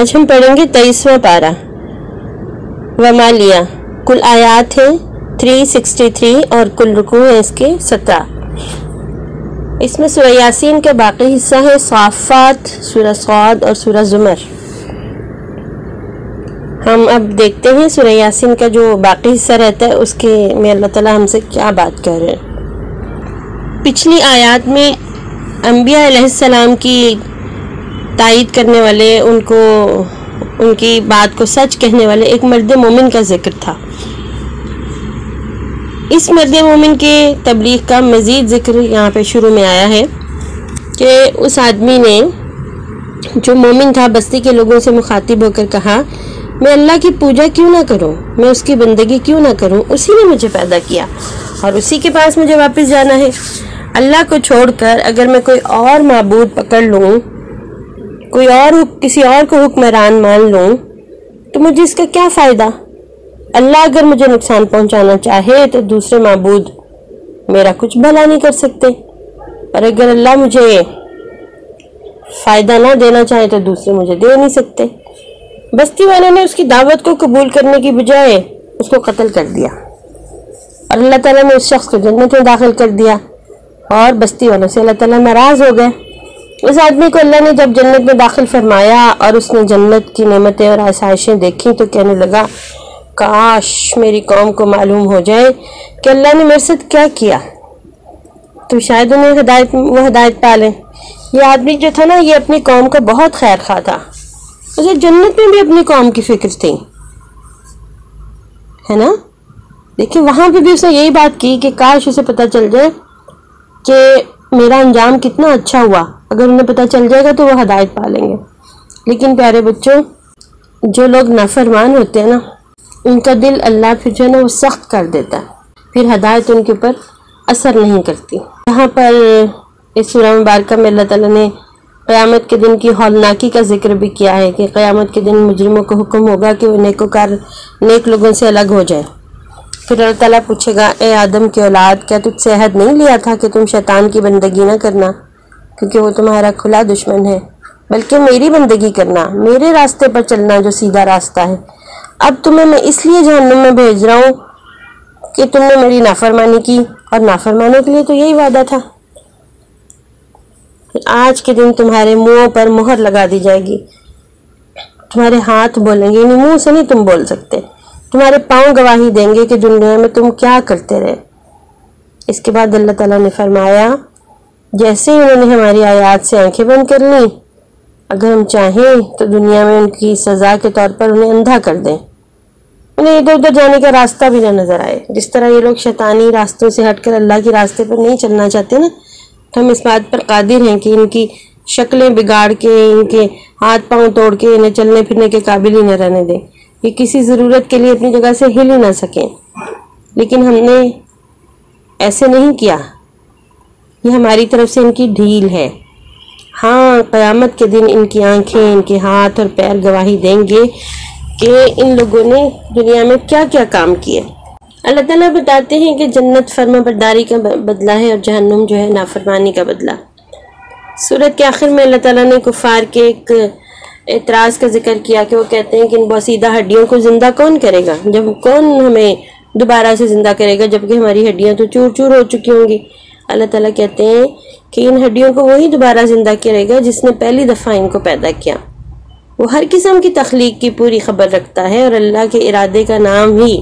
آج ہم پڑھیں گے 23واں پارہ ومالیہ. کل آیات ہیں 363 اور کل رکوع ہیں اس کے 17. اس میں سورہ یاسین کا باقی حصہ ہے صافات، سورہ صاد اور سورہ زمر. ہم اب دیکھتے ہیں سورہ یاسین کا جو باقی حصہ رہتا ہے اس کے میں اللہ تعالیٰ ہم سے کیا بات کر رہے ہیں. پچھلی آیات میں انبیاء علیہ السلام کی تائید کرنے والے، ان کی بات کو سچ کہنے والے ایک مرد مومن کا ذکر تھا. اس مرد مومن کے تبلیغ کا مزید ذکر یہاں پہ شروع میں آیا ہے کہ اس آدمی نے جو مومن تھا بستی کے لوگوں سے مخاطب ہو کر کہا، میں اللہ کی پوجا کیوں نہ کروں، میں اس کی بندگی کیوں نہ کروں، اسی نے مجھے پیدا کیا اور اسی کے پاس مجھے واپس جانا ہے. اللہ کو چھوڑ کر اگر میں کوئی اور معبود پکڑ لوں، کوئی اور کسی اور کو حکمران مان لوں تو مجھے اس کا کیا فائدہ. اللہ اگر مجھے نقصان پہنچانا چاہے تو دوسرے معبود میرا کچھ بھلا نہیں کر سکتے، اور اگر اللہ مجھے فائدہ نہ دینا چاہے تو دوسرے مجھے دے نہیں سکتے. بستی والوں نے اس کی دعوت کو قبول کرنے کی بجائے اس کو قتل کر دیا اور اللہ تعالیٰ نے اس شخص کو جنت میں داخل کر دیا، اور بستی والوں سے اللہ تعالیٰ ناراض ہو گئے. اس آدمی کو اللہ نے جب جنت میں داخل فرمایا اور اس نے جنت کی نعمتیں اور آسائشیں دیکھی تو کہنے لگا، کاش میری قوم کو معلوم ہو جائے کہ اللہ نے میرے ساتھ کیا کیا، تو شاید انہیں وہ ہدایت پا لیں. یہ آدمی جو تھا نا، یہ اپنی قوم کا بہت خیر خواہ تھا. اسے جنت میں بھی اپنی قوم کی فکر تھی، ہے نا. دیکھیں وہاں پہ بھی اس نے یہی بات کی کہ کاش اسے پتہ چل جائے کہ میرا انجام کتنا اچھا ہوا، اگر انہیں پتہ چل جائے گا تو وہ ہدایت پا لیں گے. لیکن پیارے بچوں، جو لوگ نافرمان ہوتے ہیں نا، ان کا دل اللہ پھر جو ہے نا وہ سخت کر دیتا ہے، پھر ہدایت ان کے اوپر اثر نہیں کرتی. یہاں پر اس سورہ مبارکہ میں اللہ تعالیٰ نے قیامت کے دن کی ہولناکی کا ذکر بھی کیا ہے کہ قیامت کے دن مجرموں کو حکم ہوگا کہ وہ نیک لوگوں سے الگ ہو جائے. پھر اللہ تعالیٰ پوچھے گا، اے آدم کی اولاد، کیا تجھ سے عہد نہیں لیا تھا کہ تم شیطان کی بندگی نہ کرنا کیونکہ وہ تمہارا کھلا دشمن ہے، بلکہ میری بندگی کرنا، میرے راستے پر چلنا جو سیدھا راستہ ہے. اب تمہیں میں اس لیے جہنم میں بھیج رہا ہوں کہ تم نے میری نافرمانی کی، اور نافرمانوں کے لیے تو یہی وعدہ تھا. آج کے دن تمہارے منہوں پر مہر لگا دی جائے گی، تمہارے ہاتھ بولیں گے، یعنی منہ سے نہیں تم بول سکتے، تمہارے پاؤں گواہی دیں گے کہ دنیا میں تم کیا کرتے رہے. اس کے بعد اللہ تعالیٰ نے فرمایا، جیسے ہی انہوں نے ہماری آیات سے آنکھیں بند کر لیں، اگر ہم چاہیں تو دنیا میں ان کی سزا کے طور پر انہیں اندھا کر دیں، انہیں ادھر ادھر جانے کا راستہ بھی نہ نظر آئے. جس طرح یہ لوگ شیطانی راستوں سے ہٹ کر اللہ کے راستے پر نہیں چلنا چاہتے نا، تو ہم اس بات پر قادر ہیں کہ ان کی شکلیں بگاڑ کے، ان کے ہاتھ پاؤں توڑ کے انہیں چلنے پھرنے کے قابل ہی نہ رہنے دیں، یہ کسی ضرورت کے لیے اپنی جگہ سے ہل ہی نہ سکیں. لیکن ہم نے ایسے نہیں کیا، یہ ہماری طرف سے ان کی ڈھیل ہے. ہاں، قیامت کے دن ان کی آنکھیں، ان کے ہاتھ اور پیر گواہی دیں گے کہ ان لوگوں نے دنیا میں کیا کیا کام کیے. اللہ تعالیٰ بتاتے ہیں کہ جنت فرما برداری کا بدلہ ہے اور جہنم جو ہے نافرمانی کا بدلہ. سورت کے آخر میں اللہ تعالیٰ نے کفار کے ایک اعتراض کا ذکر کیا کہ وہ کہتے ہیں کہ ان بوسیدہ ہڈیوں کو زندہ کون کرے گا، جب کون ہمیں دوبارہ سے زندہ کرے گا جبکہ ہماری ہڈیاں تو چور چور ہو چکی ہوں گی. اللہ تعالیٰ کہتے ہیں کہ ان ہڈیوں کو وہی دوبارہ زندہ کرے گا جس نے پہلی دفعہ ان کو پیدا کیا. وہ ہر قسم کی تخلیق کی پوری خبر رکھتا ہے اور اللہ کے ارادے کا نام ہی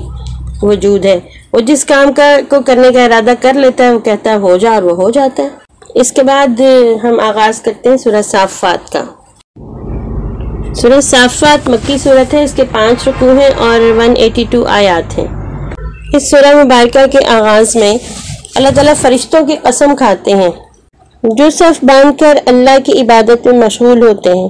وجود ہے. وہ جس کام کو کرنے کا ارادہ کر لیتا ہے وہ کہتا ہے ہو جا، اور وہ ہو جاتا ہے. اس کے بعد ہم آغاز کرتے ہیں سورہ صافات کا. سورہ صافات مکی صورت ہے، اس کے 5 رکوع ہیں اور 182 آیات ہیں. اس سورہ مبارکہ کے آغاز میں اللہ تعالیٰ فرشتوں کی قسم کھاتے ہیں جو صف باندھ کر اللہ کی عبادت میں مشغول ہوتے ہیں.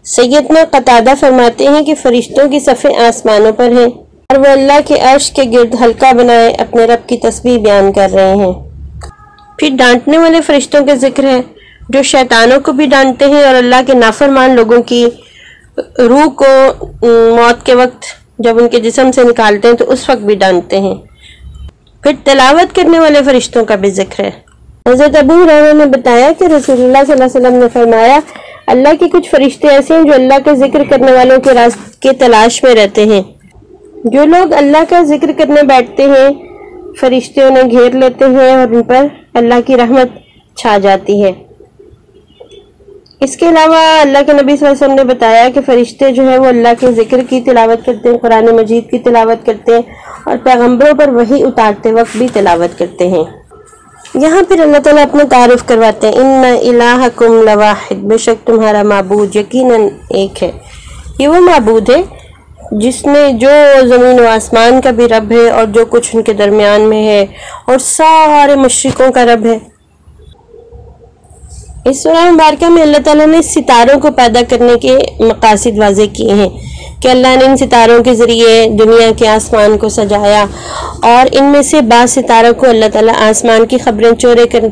سیدنا قتادہ فرماتے ہیں کہ فرشتوں کی صفیں آسمانوں پر ہیں اور وہ اللہ کے عرش کے گرد حلقہ بنائے اپنے رب کی تسبیح بیان کر رہے ہیں. پھر ڈانٹنے والے فرشتوں کے ذکر ہے جو شیطانوں کو بھی ڈانٹتے ہیں اور اللہ کے نافرمان لوگوں کی روح کو موت کے وقت جب ان کے جسم سے نکالتے ہیں تو اس وقت بھی ڈانٹتے ہیں. پھر تلاوت کرنے والے فرشتوں کا بھی ذکر ہے. حضرت ابو ہریرہ نے بتایا کہ رسول اللہ صلی اللہ علیہ وسلم نے فرمایا، اللہ کے کچھ فرشتے ایسے ہیں جو اللہ کا ذکر کرنے والوں کے راستے تلاش میں رہتے ہیں۔ جو لوگ اللہ کا ذکر کرنے بیٹھتے ہیں فرشتے انہیں گھیر لیتے ہیں اور ان پر اللہ کی رحمت چھا جاتی ہے۔ اس کے علاوہ اللہ کے نبی صلی اللہ علیہ وسلم نے بتایا کہ فرشتے جو ہے وہ اللہ کے ذکر کی تلاوت کرتے ہیں، قرآن مجید کی تلاوت کرتے ہیں اور پیغمبروں پر وحی اتارتے وقت بھی تلاوت کرتے ہیں۔ یہاں پھر اللہ تعالیٰ اپنا تعارف کرواتے ہیں، ان الہکم لواحد، بے شک تمہارا معبود یقیناً ایک ہے۔ یہ وہ معبود ہے جس نے جو زمین و آسمان کا بھی رب ہے اور جو کچھ ان کے درمیان میں ہے اور سارے مشرقوں کا رب ہے۔ اس سورہ مبارکہ میں اللہ تعالیٰ نے ستاروں کو پیدا کرنے کے مقاصد واضح کیے ہیں کہ اللہ نے ان ستاروں کے ذریعے دنیا کے آسمان کو سجایا اور ان میں سے بعض ستاروں کو اللہ تعالیٰ آسمان کی خبریں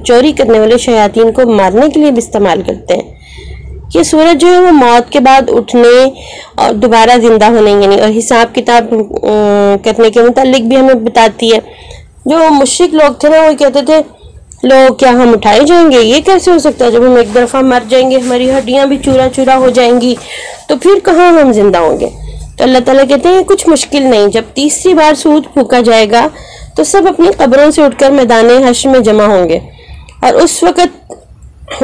چوری کرنے والے شیاطین کو مارنے کے لیے بھی استعمال کرتے ہیں۔ یہ سورج جو ہے وہ موت کے بعد اٹھنے اور دوبارہ زندہ ہونے یعنی اور حساب کتاب کرنے کے متعلق بھی ہمیں بتاتی ہے۔ جو مشرک لوگ تھے نا وہ کہتے تھے لوگ کیا ہم اٹھائے جائیں گے، یہ کیسے ہو سکتا ہے، جب ہم ایک دفعہ مر جائیں گے ہماری ہڈیاں بھی چورا چورا ہو جائیں گی تو پھر کہاں ہم زندہ ہوں گے۔ تو اللہ تعالیٰ کہتے ہیں کچھ مشکل نہیں، جب تیسری بار سود پھونکا جائے گا تو سب اپنی قبروں سے اٹھ کر میدان حشر میں جمع ہوں گے اور اس وقت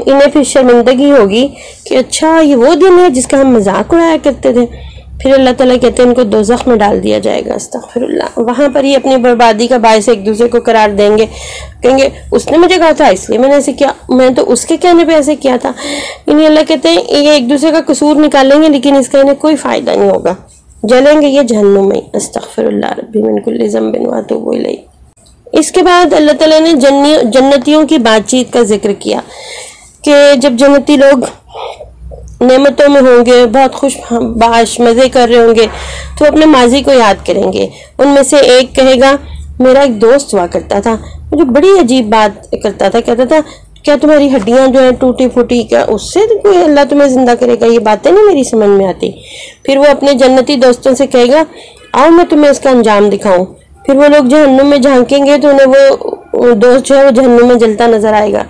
انہیں پھر شرمندگی ہوگی کہ اچھا یہ وہ دن ہے جس کا ہم مذاق اڑایا کرتے تھے۔ پھر اللہ تعالیٰ کہتے ہیں ان کو دوزخ میں ڈال دیا جائے گا، استغفر اللہ۔ وہاں پر ہی اپنی بربادی کا باعث ایک دوسرے کو قرار دیں گے، کہیں گے اس نے مجھے کہا تھا اس لیے میں نے ایسے کیا، میں تو اس کے کہنے پہ ایسے کیا تھا۔ یعنی اللہ کہتے ہیں یہ ایک دوسرے کا قصور نکالیں گے لیکن اس کا انہیں کوئی فائدہ نہیں ہوگا، جلیں گے یہ جہنم میں۔ استغفر اللہ ربی من کل ذنب واتوب الیہ۔ اس کے بعد اللہ تعالیٰ نے جنتیوں کی بات چیت کا ذکر کیا کہ جب جنتی لوگ نعمتوں میں ہوں گے، بہت خوش باش مزے کر رہے ہوں گے تو اپنے ماضی کو یاد کریں گے۔ ان میں سے ایک کہے گا میرا ایک دوست ہوا کرتا تھا، مجھے بڑی عجیب بات کرتا تھا، کہتا تھا کیا تمہاری ہڈیاں جو ہیں ٹوٹی پھوٹی، کیا اس سے کوئی اللہ تمہیں زندہ کرے گا، یہ باتیں نہیں میری سمجھ میں آتی۔ پھر وہ اپنے جنتی دوستوں سے کہے گا آؤ میں تمہیں اس کا انجام دکھاؤں۔ پھر وہ لوگ جہنم میں جھانکیں گے تو انہیں وہ دوست جو ہے وہ جہنم میں جلتا نظر آئے گا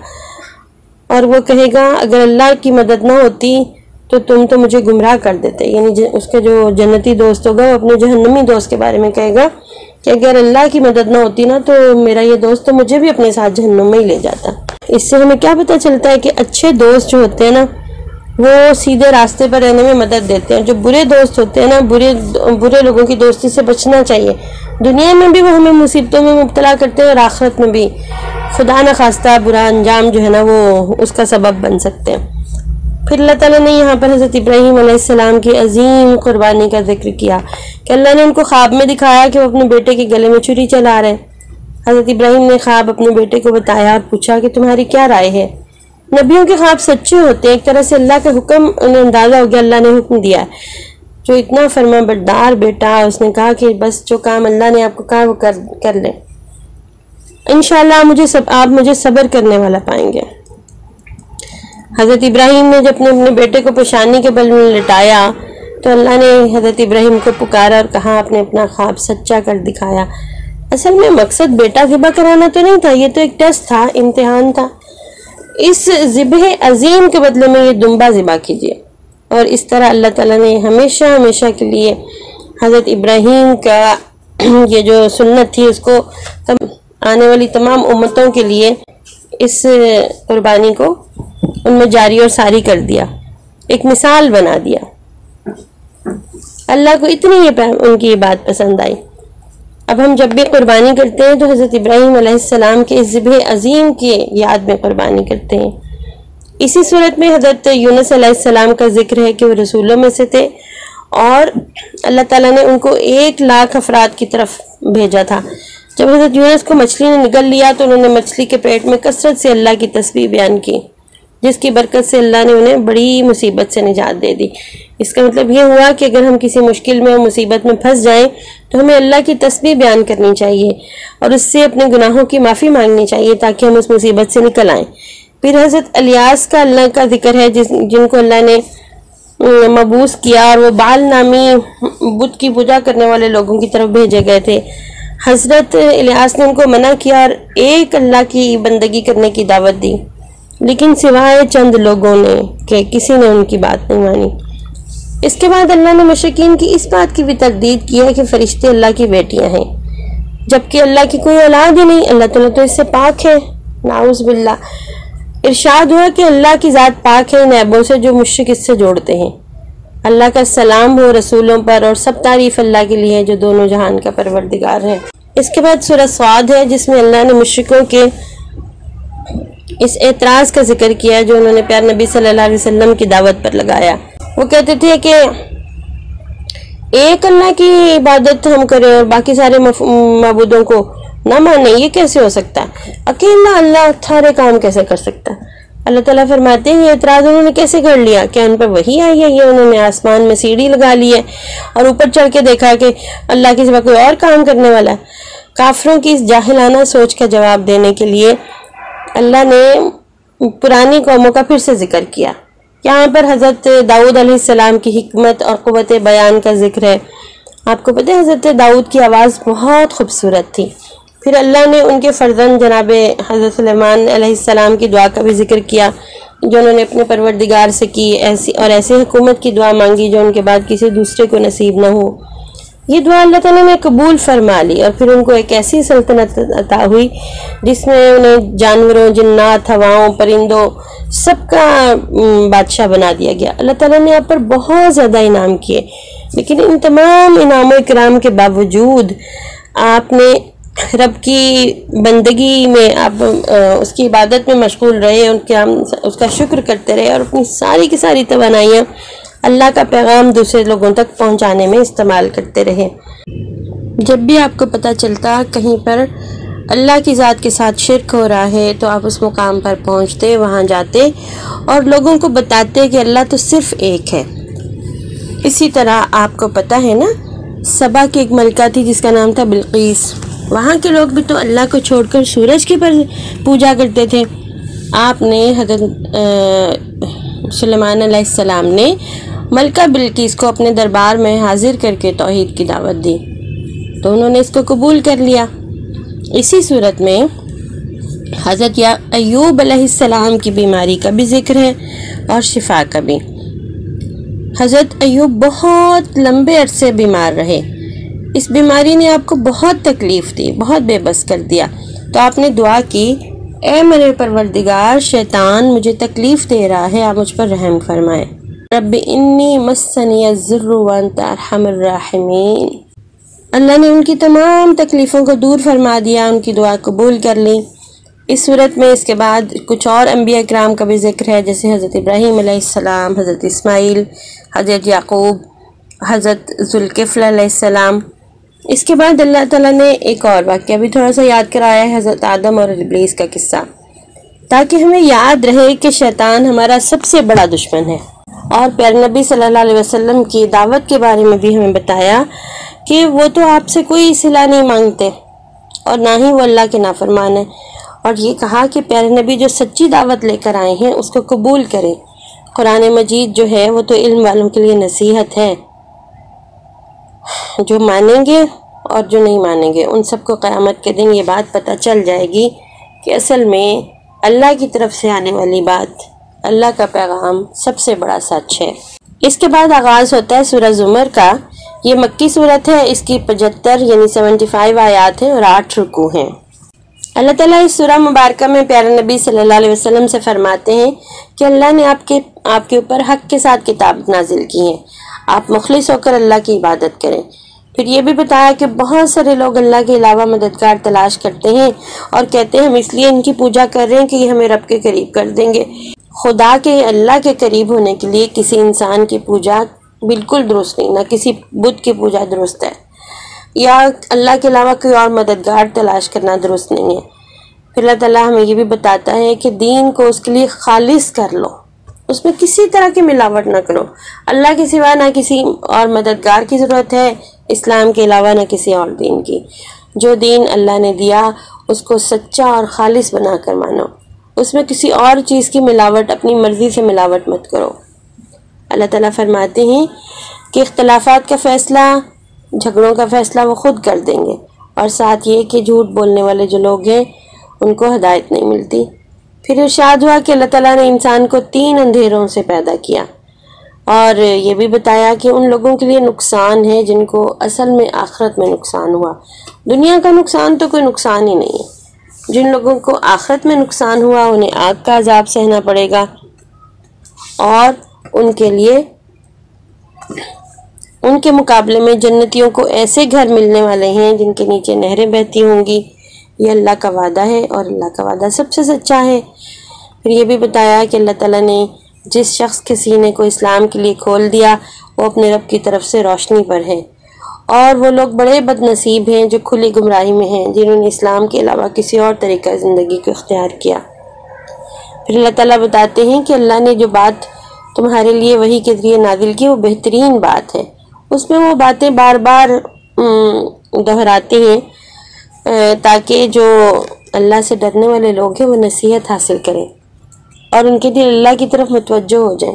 اور وہ کہے گا اگر اللہ کی مدد نہ ہوتی تو تم تو مجھے گمراہ کر دیتے۔ یعنی اس کے جو جنتی دوست ہوگا وہ اپنے جہنمی دوست کے بارے میں کہے گا کہ اگر اللہ کی مدد نہ ہوتی نا تو میرا یہ دوست تو مجھے بھی اپنے ساتھ جہنم میں ہی لے جاتا۔ اس سے ہمیں کیا پتہ چلتا ہے کہ اچھے دوست جو ہوتے ہیں نا وہ سیدھے راستے پر رہنے میں مدد دیتے ہیں۔ جو برے دوست ہوتے ہیں نا برے لوگوں کی دوستی سے بچنا چاہیے۔ دنیا میں بھی وہ ہمیں مصیبتوں میں مبتلا کرتے ہیں اور آخرت میں بھی خدا نہ خواستہ برا انجام جو ہے نا وہ اس کا سبب بن سکتے ہیں۔ پھر اللہ تعالیٰ نے یہاں پر حضرت ابراہیم علیہ السلام کی عظیم قربانی کا ذکر کیا کہ اللہ نے ان کو خواب میں دکھایا کہ وہ اپنے بیٹے کے گلے میں چھری چلا رہے ہیں۔ حضرت ابراہیم نے خواب اپنے بیٹے کو بتایا اور پوچھا کہ تمہاری کیا رائے ہے۔ نبیوں کے خواب سچے ہوتے ہیں، ایک طرح سے اللہ کا حکم انہیں اندازہ ہو گیا، اللہ نے حکم دیا ہے۔ جو اتنا فرما بردار بیٹا، اس نے کہا کہ بس جو کام اللہ نے آپ کو کہا وہ کر لیں، انشاءاللہ آپ مجھے صبر کرنے والا پائیں گے۔ حضرت ابراہیم نے جب اپنے بیٹے کو پیشانی کے بل میں لٹایا تو اللہ نے حضرت ابراہیم کو پکارا اور کہا آپ نے اپنا خواب سچا کر دکھایا۔ اصل میں مقصد بیٹا ذبح کرانا تو نہیں تھا، یہ تو ایک ٹیسٹ تھا، امتحان تھا۔ اس ذبح عظیم کے بدلے میں یہ دمبا ذبح کیجیے۔ اور اس طرح اللہ تعالیٰ نے ہمیشہ کے لیے حضرت ابراہیم کا یہ جو سنت تھی اس کو آنے والی تمام امتوں کے لیے اس قربانی کو ان میں جاری اور ساری کر دیا، ایک مثال بنا دیا۔ اللہ کو اتنی ان کی یہ بات پسند آئی۔ اب ہم جب بھی قربانی کرتے ہیں تو حضرت ابراہیم علیہ السلام کے اس ذبح عظیم کی یاد میں قربانی کرتے ہیں۔ اسی صورت میں حضرت یونس علیہ السلام کا ذکر ہے کہ وہ رسولوں میں سے تھے اور اللہ تعالیٰ نے ان کو 1,00,000 افراد کی طرف بھیجا تھا۔ جب حضرت یونس کو مچھلی نے نگل لیا تو انہوں نے مچھلی کے پیٹ میں کثرت سے اللہ کی تسبیح بیان کی، جس کی برکت سے اللہ نے انہیں بڑی مصیبت سے نجات دے دی۔ اس کا مطلب یہ ہوا کہ اگر ہم کسی مشکل میں اور مصیبت میں پھنس جائیں تو ہمیں اللہ کی تسبیح بیان کرنی چاہیے اور اس سے اپنے گناہوں کی معافی مانگنی چاہیے تاکہ ہم اس مصیبت سے نکل آئیں۔ پھر حضرت الیاس کا اللہ کا ذکر ہے جن کو اللہ نے مبعوث کیا اور وہ بال نامی بت کی پوجا کرنے والے لوگوں کی طرف بھیجے گئے تھے۔ حضرت الیاس نے ان کو منع کیا اور ایک اللہ کی بندگی کرنے کی دعوت دی۔ لیکن سوائے چند لوگوں نے کہ کسی نے ان کی بات نہیں مانی۔ اس کے بعد اللہ نے مشرکین کی اس بات کی بھی تردید کی ہے کہ فرشتے اللہ کی بیٹیاں ہیں، جبکہ اللہ کی کوئی اولاد ہی نہیں، اللہ تعالیٰ تو اس سے پاک ہے، نعوذ باللہ۔ ارشاد ہوا کہ اللہ کی ذات پاک ہے ان عیبوں سے جو مشرک اس سے جوڑتے ہیں۔ اللہ کا سلام ہو رسولوں پر، اور سب تعریف اللہ کے لیے جو دونوں جہان کا پروردگار ہے۔ اس کے بعد سورہ صاد ہے، جس میں اللہ نے مشرکوں کے اس اعتراض کا ذکر کیا جو انہوں نے پیارے نبی صلی اللہ علیہ وسلم کی دعوت پر لگایا۔ وہ کہتے تھے کہ ایک اللہ کی عبادت ہم کریں اور باقی سارے معبودوں کو نہ مانیں، یہ کیسے ہو سکتا ہے؟ اکیلا اللہ سارے کام کیسے کر سکتا ہے؟ اللہ تعالیٰ فرماتے ہیں یہ اعتراض انہوں نے کیسے کر لیا؟ کہ ان پر وحی آئی ہے، یہ انہوں نے آسمان میں سیڑھی لگا لی ہے اور اوپر چڑھ کے دیکھا کہ اللہ کے سوا کوئی اور کام کرنے والا ہے۔ کافروں کی اس جاہلانہ سوچ کا جواب دینے کے لیے اللہ نے پرانی قوموں کا پھر سے ذکر کیا۔ یہاں پر حضرت داؤد علیہ السلام کی حکمت اور قوت بیان کا ذکر ہے۔ آپ کو پتہ ہے حضرت داؤد کی آواز بہت خوبصورت تھی۔ پھر اللہ نے ان کے فرزند جناب حضرت سلیمان علیہ السلام کی دعا کا بھی ذکر کیا جو انہوں نے اپنے پروردگار سے کی، ایسی حکومت کی دعا مانگی جو ان کے بعد کسی دوسرے کو نصیب نہ ہو۔ یہ دعا اللہ تعالیٰ نے قبول فرما لی، اور پھر ان کو ایک ایسی سلطنت عطا ہوئی جس میں انہیں جانوروں، جنات، ہواؤں، پرندوں سب کا بادشاہ بنا دیا گیا۔ اللہ تعالیٰ نے آپ پر بہت زیادہ انعام کیے، لیکن ان تمام انعام و اکرام کے باوجود آپ نے رب کی بندگی میں، آپ اس کی عبادت میں مشغول رہے، اس کا شکر کرتے رہے اور اپنی ساری کی ساری توانائیاں اللہ کا پیغام دوسرے لوگوں تک پہنچانے میں استعمال کرتے رہے۔ جب بھی آپ کو پتہ چلتا کہیں پر اللہ کی ذات کے ساتھ شرک ہو رہا ہے تو آپ اس مقام پر پہنچتے، وہاں جاتے اور لوگوں کو بتاتے کہ اللہ تو صرف ایک ہے۔ اسی طرح آپ کو پتہ ہے نا، سبا کی ایک ملکہ تھی جس کا نام تھا بلقیس، وہاں کے لوگ بھی تو اللہ کو چھوڑ کر سورج کی پر پوجا کرتے تھے۔ آپ نے حضرت سلیمان علیہ السلام نے ملکہ بلقیس کو اپنے دربار میں حاضر کر کے توحید کی دعوت دی تو انہوں نے اس کو قبول کر لیا۔ اسی صورت میں حضرت ایوب علیہ السلام کی بیماری کا بھی ذکر ہے اور شفا کا بھی۔ حضرت ایوب بہت لمبے عرصے بیمار رہے، اس بیماری نے آپ کو بہت تکلیف دی، بہت بے بس کر دیا، تو آپ نے دعا کی، اے میرے پروردگار، شیطان مجھے تکلیف دے رہا ہے، آپ مجھ پر رحم فرمائیں۔ رب انی مسنی الضر وانت ارحم الراحمین۔ اللہ نے ان کی تمام تکلیفوں کو دور فرما دیا، ان کی دعا قبول کر لی۔ اس صورت میں اس کے بعد کچھ اور انبیاء اکرام کا بھی ذکر ہے، جیسے حضرت ابراہیم علیہ السلام، حضرت اسماعیل، حضرت یعقوب، حضرت ذوالکفل علیہ السلام۔ اس کے بعد اللہ تعالیٰ نے ایک اور واقعہ بھی تھوڑا سا یاد کرایا ہے، حضرت آدم اور ابلیس کا قصہ، تاکہ ہمیں یاد رہے کہ شیطان ہمارا سب سے بڑا دشمن ہے۔ اور پیارے نبی صلی اللہ علیہ وسلم کی دعوت کے بارے میں بھی ہمیں بتایا کہ وہ تو آپ سے کوئی صلہ نہیں مانگتے اور نہ ہی وہ اللہ کے نافرمان ہیں، اور یہ کہا کہ پیارے نبی جو سچی دعوت لے کر آئے ہیں اس کو قبول کریں۔ قرآن مجید جو ہے وہ تو علم والوں کے لیے نصیحت ہے، جو مانیں گے اور جو نہیں مانیں گے ان سب کو قیامت کے دن یہ بات پتہ چل جائے گی کہ اصل میں اللہ کی طرف سے آنے والی بات، اللہ کا پیغام سب سے بڑا سچ ہے۔ اس کے بعد آغاز ہوتا ہے سورہ زمر کا۔ یہ مکی صورت ہے، اس کی 75 یعنی 75 آیات ہیں اور 8 رکوع ہیں۔ اللہ تعالیٰ اس سورہ مبارکہ میں پیارے نبی صلی اللہ علیہ وسلم سے فرماتے ہیں کہ اللہ نے آپ کے اوپر حق کے ساتھ کتاب نازل کی ہے، آپ مخلص ہو کر اللہ کی عبادت کریں۔ پھر یہ بھی بتایا کہ بہت سارے لوگ اللہ کے علاوہ مددگار تلاش کرتے ہیں اور کہتے ہیں ہم اس لیے ان کی پوجا کر رہے ہیں کہ یہ ہمیں رب کے قریب کر دیں گے۔ خدا کے، اللہ کے قریب ہونے کے لیے کسی انسان کی پوجا بالکل درست نہیں، نہ کسی بت کی پوجا درست ہے، یا اللہ کے علاوہ کوئی اور مددگار تلاش کرنا درست نہیں ہے۔ پھر اللہ تعالیٰ ہمیں یہ بھی بتاتا ہے کہ دین کو اس کے لیے خالص کر لو، اس میں کسی طرح کی ملاوٹ نہ کرو۔ اللہ کے سوا نہ کسی اور مددگار کی ضرورت ہے، اسلام کے علاوہ نہ کسی اور دین کی۔ جو دین اللہ نے دیا اس کو سچا اور خالص بنا کر مانو، اس میں کسی اور چیز کی ملاوٹ، اپنی مرضی سے ملاوٹ مت کرو۔ اللہ تعالیٰ فرماتے ہیں کہ اختلافات کا فیصلہ، جھگڑوں کا فیصلہ وہ خود کر دیں گے، اور ساتھ یہ کہ جھوٹ بولنے والے جو لوگ ہیں ان کو ہدایت نہیں ملتی۔ پھر ارشاد ہوا کہ اللہ تعالیٰ نے انسان کو 3 اندھیروں سے پیدا کیا، اور یہ بھی بتایا کہ ان لوگوں کے لیے نقصان ہے جن کو اصل میں آخرت میں نقصان ہوا۔ دنیا کا نقصان تو کوئی نقصان ہی نہیں ہے، جن لوگوں کو آخرت میں نقصان ہوا انہیں آگ کا عذاب سہنا پڑے گا، اور ان کے لیے ان کے مقابلے میں جنتیوں کو ایسے گھر ملنے والے ہیں جن کے نیچے نہریں بہتی ہوں گی۔ یہ اللہ کا وعدہ ہے، اور اللہ کا وعدہ سب سے سچا ہے۔ پھر یہ بھی بتایا کہ اللہ تعالیٰ نے جس شخص کے سینے کو اسلام کے لیے کھول دیا وہ اپنے رب کی طرف سے روشنی پر ہے، اور وہ لوگ بڑے بد نصیب ہیں جو کھلی گمراہی میں ہیں، جنہوں نے اسلام کے علاوہ کسی اور طریقہ زندگی کو اختیار کیا۔ پھر اللہ تعالیٰ بتاتے ہیں کہ اللہ نے جو بات تمہارے لیے وحی کے ذریعے نازل کی وہ بہترین بات ہے، اس میں وہ باتیں بار بار دہراتے ہیں تاکہ جو اللہ سے ڈرنے والے لوگ ہیں وہ نصیحت حاصل کریں اور ان کے دل اللہ کی طرف متوجہ ہو جائیں۔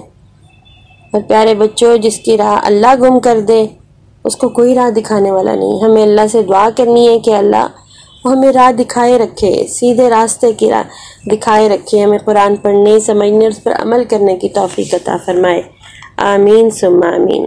اور پیارے بچوں، جس کی راہ اللہ گم کر دے اس کو کوئی راہ دکھانے والا نہیں۔ ہمیں اللہ سے دعا کرنی ہے کہ اللہ وہ ہمیں راہ دکھائے رکھے، سیدھے راستے کی راہ دکھائے رکھے، ہمیں قرآن پڑھنے، سمجھنے اور اس پر عمل کرنے کی توفیق عطا فرمائے۔ آمین ثم آمین۔